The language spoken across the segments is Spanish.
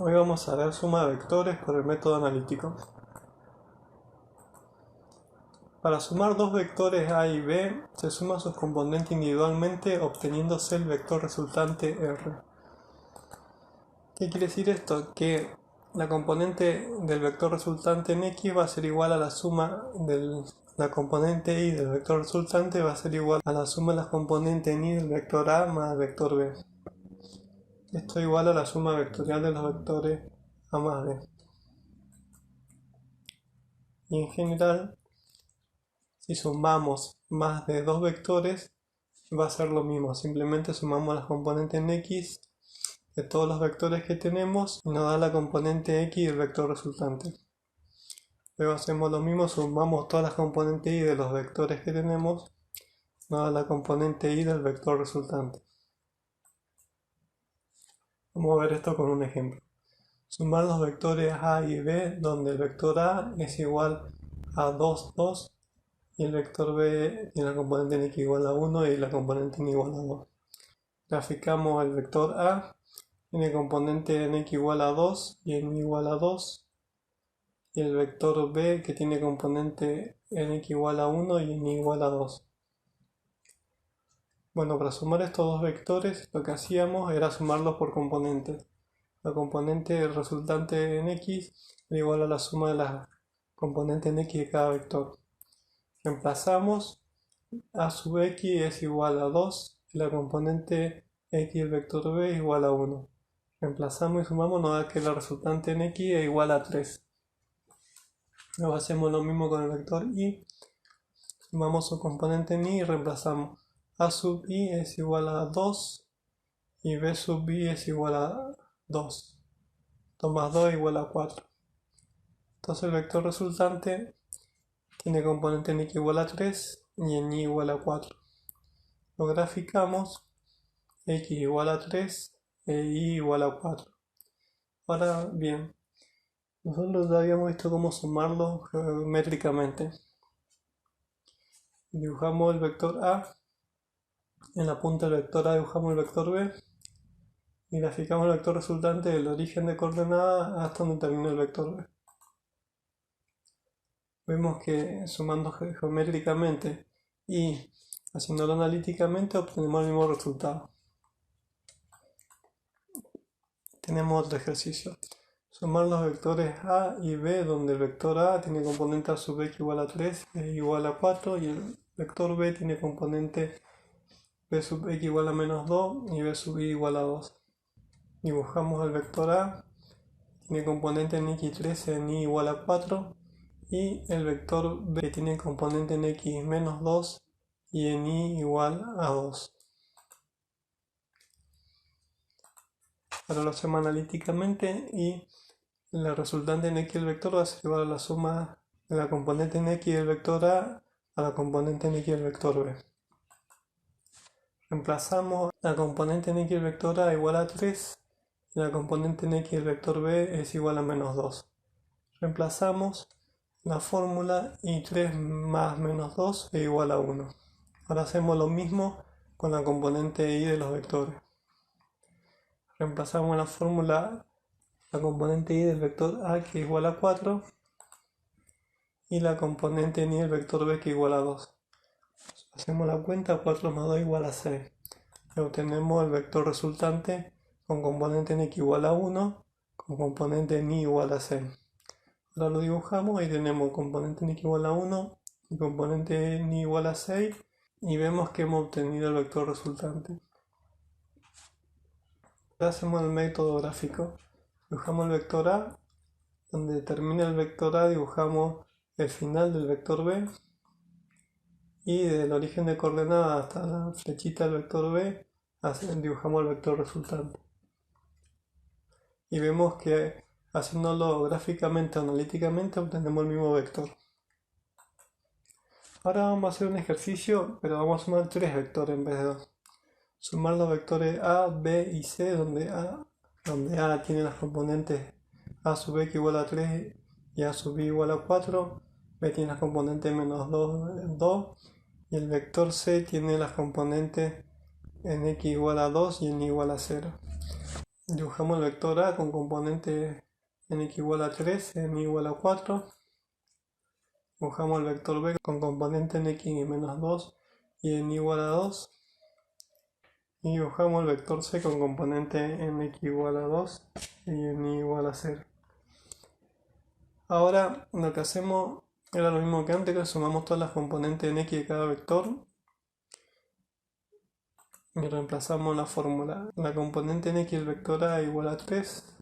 Hoy vamos a ver suma de vectores por el método analítico. Para sumar dos vectores A y B, se suma sus componentes individualmente obteniéndose el vector resultante R. ¿Qué quiere decir esto? Que la componente del vector resultante en X va a ser igual a la suma de la componente Y del vector resultante va a ser igual a la suma de las componentes en Y del vector A más el vector B. Esto es igual a la suma vectorial de los vectores A más B. Y en general, si sumamos más de dos vectores, va a ser lo mismo. Simplemente sumamos las componentes en X de todos los vectores que tenemos y nos da la componente X del vector resultante. Luego hacemos lo mismo, sumamos todas las componentes Y de los vectores que tenemos, nos da la componente Y del vector resultante. Vamos a ver esto con un ejemplo. Sumar los vectores A y B, donde el vector A es igual a 2, 2, y el vector B tiene la componente en X igual a 1 y la componente en Y igual a 2. Graficamos el vector A, tiene componente en X igual a 2 y en Y igual a 2. Y el vector B que tiene componente en X igual a 1 y en Y igual a 2. Bueno, para sumar estos dos vectores lo que hacíamos era sumarlos por componentes. La componente resultante en X era igual a la suma de las componentes en X de cada vector. Reemplazamos, A sub X es igual a 2 y la componente X del vector B es igual a 1. Reemplazamos y sumamos, nos da que la resultante en X es igual a 3. Luego hacemos lo mismo con el vector Y, sumamos su componente en Y y reemplazamos. A sub Y es igual a 2 y B sub Y es igual a 2. 2 más 2 es igual a 4. Entonces el vector resultante tiene componente en X igual a 3 y en Y igual a 4. Lo graficamos, X igual a 3 e Y igual a 4. Ahora bien, nosotros ya habíamos visto cómo sumarlo geométricamente. Dibujamos el vector A, en la punta del vector A dibujamos el vector B y graficamos el vector resultante del origen de coordenadas hasta donde termina el vector B. Vemos que sumando geométricamente y haciéndolo analíticamente obtenemos el mismo resultado. Tenemos otro ejercicio. Sumar los vectores A y B, donde el vector A tiene componente A sub X igual a 3 e igual a 4 y el vector B tiene componente B sub X igual a menos 2 y B sub Y igual a 2. Dibujamos el vector A, tiene componente en X3 en Y igual a 4 y el vector B que tiene componente en X menos 2 y en Y igual a 2. Ahora lo hacemos analíticamente y la resultante en X del vector va a ser igual a la suma de la componente en X del vector A la componente en X del vector B. Reemplazamos la componente en X del vector A igual a 3 y la componente en X del vector B es igual a menos 2. Reemplazamos la fórmula y 3 más menos 2 es igual a 1. Ahora hacemos lo mismo con la componente Y de los vectores. Reemplazamos la fórmula la componente Y del vector A que es igual a 4 y la componente en Y del vector B que es igual a 2. Hacemos la cuenta, 4 más 2 igual a 6. Y obtenemos el vector resultante con componente en X igual a 1, con componente en Y igual a 6. Ahora lo dibujamos y tenemos componente en X igual a 1 y componente en Y igual a 6 y vemos que hemos obtenido el vector resultante. Ahora hacemos el método gráfico. Dibujamos el vector A, donde termina el vector A dibujamos el final del vector B y del origen de coordenadas hasta la flechita del vector B dibujamos el vector resultante. Y vemos que haciéndolo gráficamente o analíticamente obtenemos el mismo vector. Ahora vamos a hacer un ejercicio, pero vamos a sumar 3 vectores en vez de 2. Sumar los vectores A, B y C, donde A tiene las componentes A sub X igual a 3 y A sub Y igual a 4, B tiene las componentes menos 2, 2 y el vector C tiene las componentes en X igual a 2 y en Y igual a 0. Dibujamos el vector A con componente en x igual a 3, en y igual a 4. Dibujamos el vector B con componente en x menos 2 y en y igual a 2. Y dibujamos el vector C con componente en x igual a 2 y en y igual a 0. Ahora lo que hacemos era lo mismo que antes, que sumamos todas las componentes en x de cada vector y reemplazamos la fórmula. La componente en x del vector A igual a 3,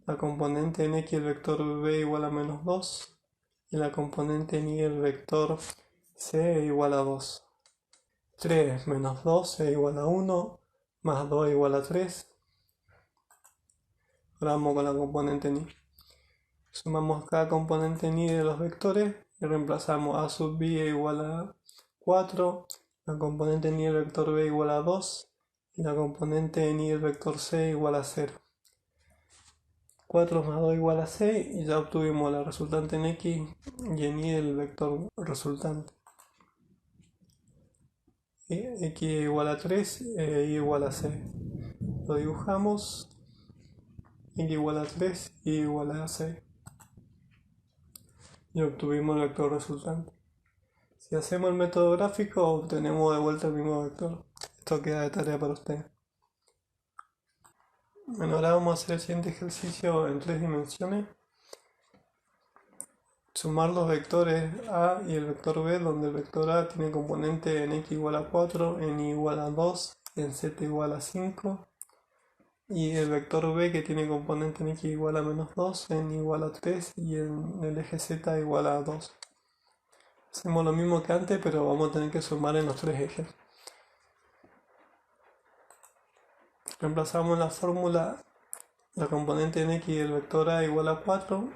la componente en x del vector B igual a menos 2 y la componente en y del vector C igual a 2. 3 menos 2 es igual a 1, más 2 igual a 3. Ahora vamos con la componente en y. Sumamos cada componente en y de los vectores y reemplazamos a sub b igual a 4, la componente en y del vector b igual a 2 y la componente en y del vector c igual a 0. 4 más 2 igual a 6 y ya obtuvimos la resultante en x y en y del vector resultante. X igual a 3 y igual a 6. Lo dibujamos. X igual a 3 y igual a 6. Y obtuvimos el vector resultante. Si hacemos el método gráfico, obtenemos de vuelta el mismo vector. Esto queda de tarea para ustedes. Bueno, ahora vamos a hacer el siguiente ejercicio en 3 dimensiones. Sumar los vectores A y el vector B, donde el vector A tiene componente en x igual a 4, en y igual a 2, en z igual a 5. Y el vector B que tiene componente en x igual a menos 2, en y igual a 3 y en el eje z igual a 2. Hacemos lo mismo que antes, pero vamos a tener que sumar en los tres ejes. Reemplazamos la fórmula la componente en x del vector A igual a 4,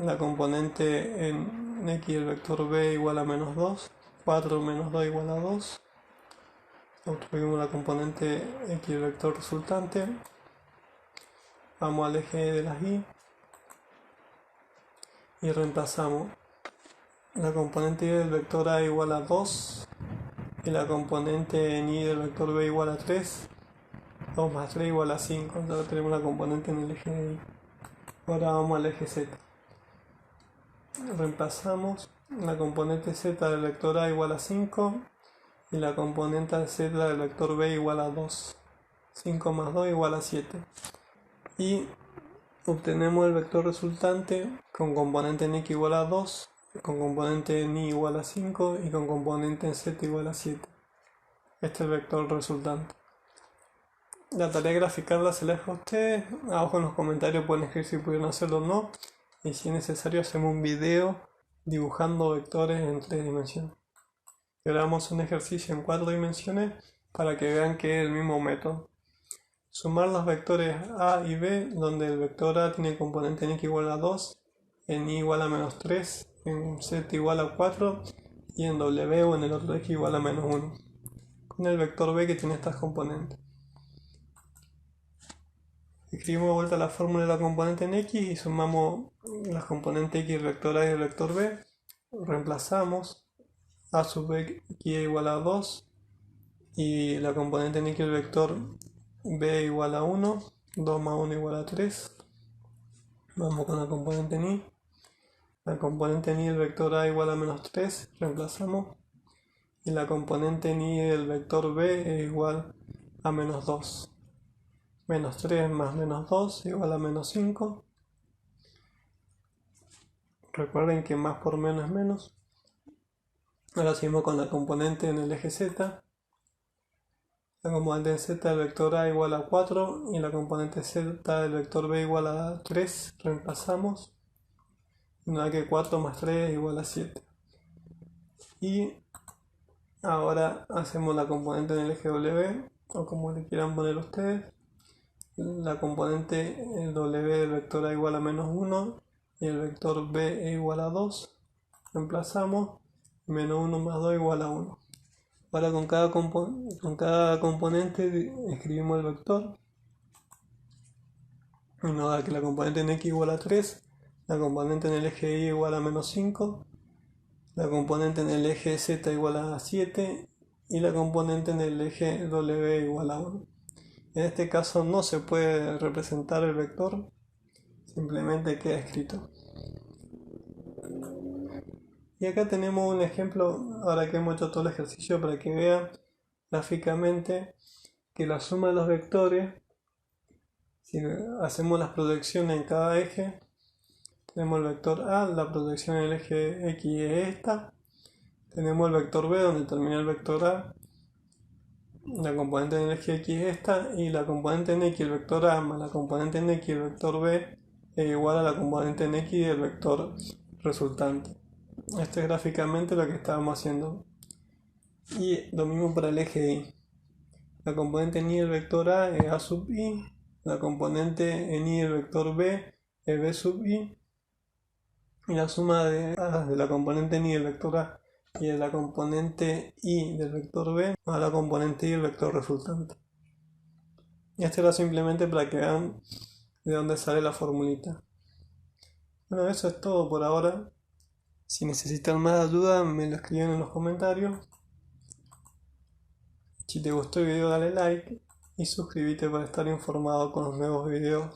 la componente en x del vector B igual a menos 2, 4 menos 2 igual a 2. Obtuvimos la componente x del vector resultante. Vamos al eje de las y reemplazamos la componente y del vector A igual a 2 y la componente en y del vector B igual a 3. 2 más 3 igual a 5. Ya tenemos la componente en el eje de y. Ahora vamos al eje z. Reemplazamos la componente z del vector A igual a 5 y la componente z del vector B igual a 2. 5 más 2 igual a 7. Y obtenemos el vector resultante con componente en x igual a 2, con componente en y igual a 5 y con componente en z igual a 7. Este es el vector resultante. La tarea de graficarla se la dejo a ustedes. Abajo en los comentarios pueden escribir si pudieron hacerlo o no. Y si es necesario hacemos un video dibujando vectores en 3 dimensiones. Y ahora vamos a un ejercicio en 4 dimensiones para que vean que es el mismo método. Sumar los vectores A y B, donde el vector A tiene componente en x igual a 2, en y igual a menos 3, en z igual a 4 y en w o en el otro eje igual a menos 1. Con el vector B que tiene estas componentes. Escribimos de vuelta la fórmula de la componente en x y sumamos las componentes x del vector A y del vector B. Reemplazamos a sub b x igual a 2 y la componente en x del vector b igual a 1, 2 más 1 igual a 3. Vamos con la componente en y. La componente en y del vector A igual a menos 3, reemplazamos. Y la componente en y del vector b es igual a menos 2. Menos 3 más menos 2 igual a menos 5. Recuerden que más por menos es menos. Ahora seguimos con la componente en el eje z. La componente en z del vector A igual a 4 y la componente z del vector B igual a 3. Reemplazamos. Y nos da que 4 más 3 igual a 7. Y ahora hacemos la componente en el eje W, o como le quieran poner ustedes. La componente W del vector A igual a menos 1 y el vector B igual a 2. Reemplazamos. Menos 1 más 2 igual a 1. Ahora con cada componente escribimos el vector. Y nos da que la componente en x igual a 3, la componente en el eje y igual a menos 5, la componente en el eje z igual a 7 y la componente en el eje w igual a 1. En este caso no se puede representar el vector, simplemente queda escrito. Y acá tenemos un ejemplo, ahora que hemos hecho todo el ejercicio, para que vean gráficamente que la suma de los vectores, si hacemos las proyecciones en cada eje, tenemos el vector A, la proyección en el eje X es esta, tenemos el vector B donde termina el vector A, la componente en el eje X es esta, y la componente en X, el vector A más la componente en X, el vector B, es igual a la componente en X del vector resultante. Esto es gráficamente lo que estábamos haciendo. Y lo mismo para el eje Y. La componente en Y del vector A es A sub I, la componente en Y del vector B es B sub I, y la suma de la componente en Y del vector A y de la componente Y del vector B a la componente Y del vector resultante. Y esto era simplemente para que vean de dónde sale la formulita. Bueno, eso es todo por ahora. Si necesitan más ayuda, me lo escriben en los comentarios. Si te gustó el video, dale like y suscríbete para estar informado con los nuevos videos.